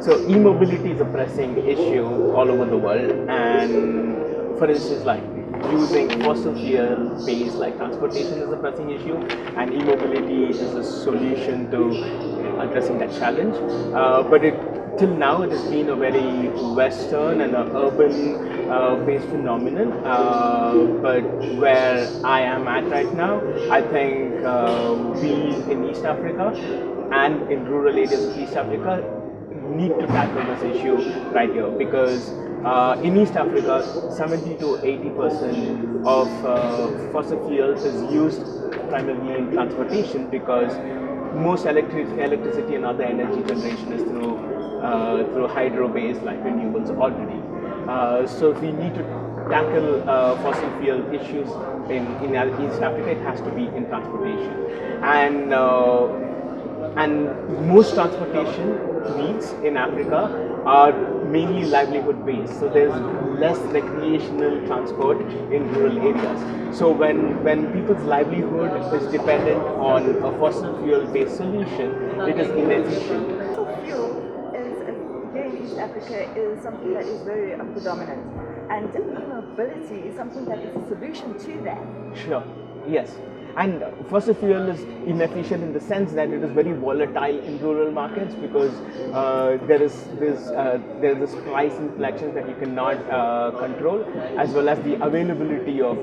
So e-mobility is a pressing issue all over the world, and for instance, like using fossil fuel based like transportation is a pressing issue, and e-mobility is a solution to addressing that challenge. But till now it has been a very Western and urban based phenomenon. But where I am at right now, I think we in East Africa and in rural areas of East Africa need to tackle this issue right here, because in East Africa, 70 to 80% of fossil fuels is used primarily in transportation, because most electricity and other energy generation is through hydro-based like renewables already. So if we need to tackle fossil fuel issues in East Africa, it has to be in transportation. And most transportation needs in Africa are mainly livelihood based. So there's less recreational transport in rural areas. So when people's livelihood is dependent on a fossil fuel based solution, it is inefficient. Fossil fuel here in East Africa is something that is very predominant, and e-mobility is something that is a solution to that. Sure, yes. And fossil fuel is inefficient in the sense that it is very volatile in rural markets, because there's this price inflections that you cannot control, as well as the availability of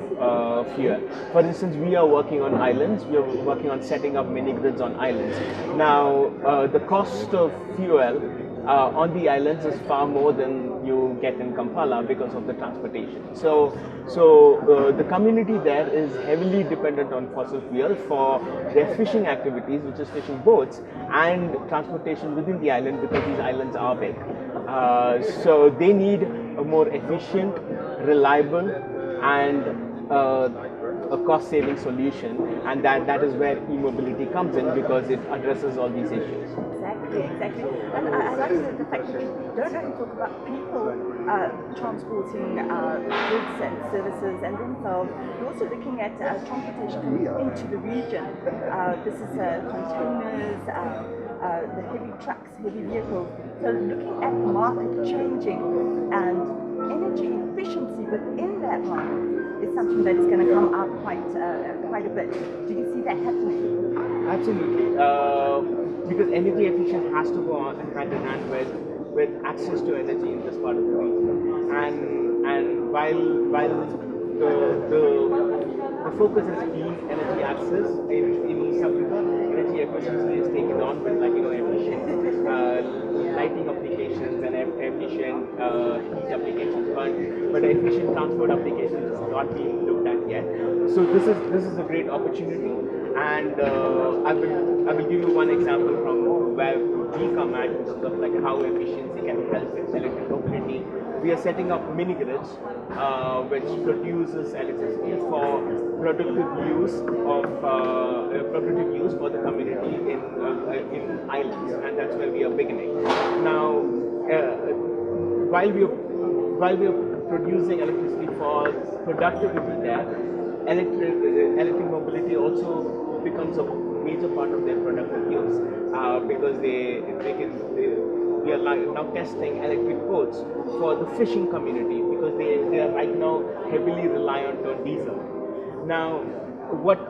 fuel. For instance, we are working on islands. We are working on setting up mini grids on islands. Now, the cost of fuel on the islands is far more than you get in Kampala because of the transportation. So the community there is heavily dependent on fossil fuel for their fishing activities, which is fishing boats, and transportation within the island, because these islands are big. So they need a more efficient, reliable, and a cost-saving solution, and that is where e-mobility comes in, because it addresses all these issues. Exactly. And I like the fact that we don't only talk about people transporting goods and services and themselves, we're also looking at transportation coming into the region. This is containers, the heavy trucks, heavy vehicles. So looking at the market changing and energy efficiency within that market is something that is going to come out quite a bit. Do you see that happening? Absolutely. Because energy efficiency has to go on hand in hand with access to energy in this part of the region. And while the focus has been energy access in East Africa, energy efficiency is taken on with efficient lighting applications and efficient heat applications, but efficient transport applications is not being looked at yet. So this is a great opportunity, and I will give you one example from where we come at in terms of like how efficiency can help with electric mobility. We are setting up mini grids which produces electricity for productive use for the community in islands, and that's where we are beginning. Now, while we are producing electricity for productivity there, electric mobility also becomes a major part of their productive use, because we are now testing electric boats for the fishing community, because they are right now heavily reliant on diesel. Now,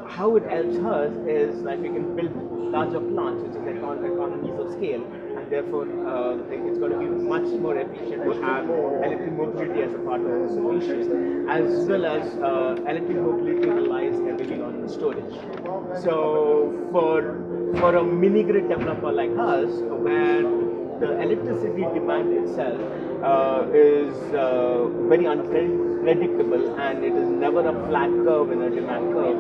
how it helps us is that we can build larger plants, which is economies of scale, and therefore it's going to be much more efficient to have electric mobility as a part of the solution, as well as electric mobility relies heavily on the storage. So for a mini grid developer like us, where the electricity demand itself is very unpredictable, and it is never a flat curve in a demand curve,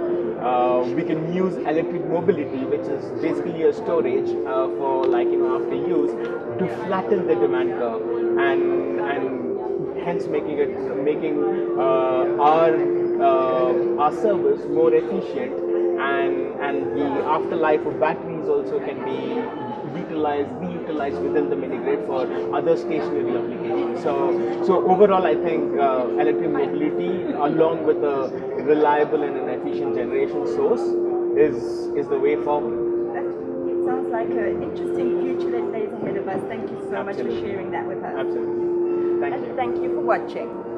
we can use electric mobility, which is basically a storage for after use, to flatten the demand curve, and hence making our service more efficient, and the afterlife of batteries also can be reutilized within the mini grid for other stationary applications. So overall, I think electric mobility, along with a reliable and an efficient generation source, is the way forward. It sounds like an interesting future that lays ahead of of us. Thank you so much for Absolutely. sharing that with us. Absolutely. Thank And you. thank you for watching.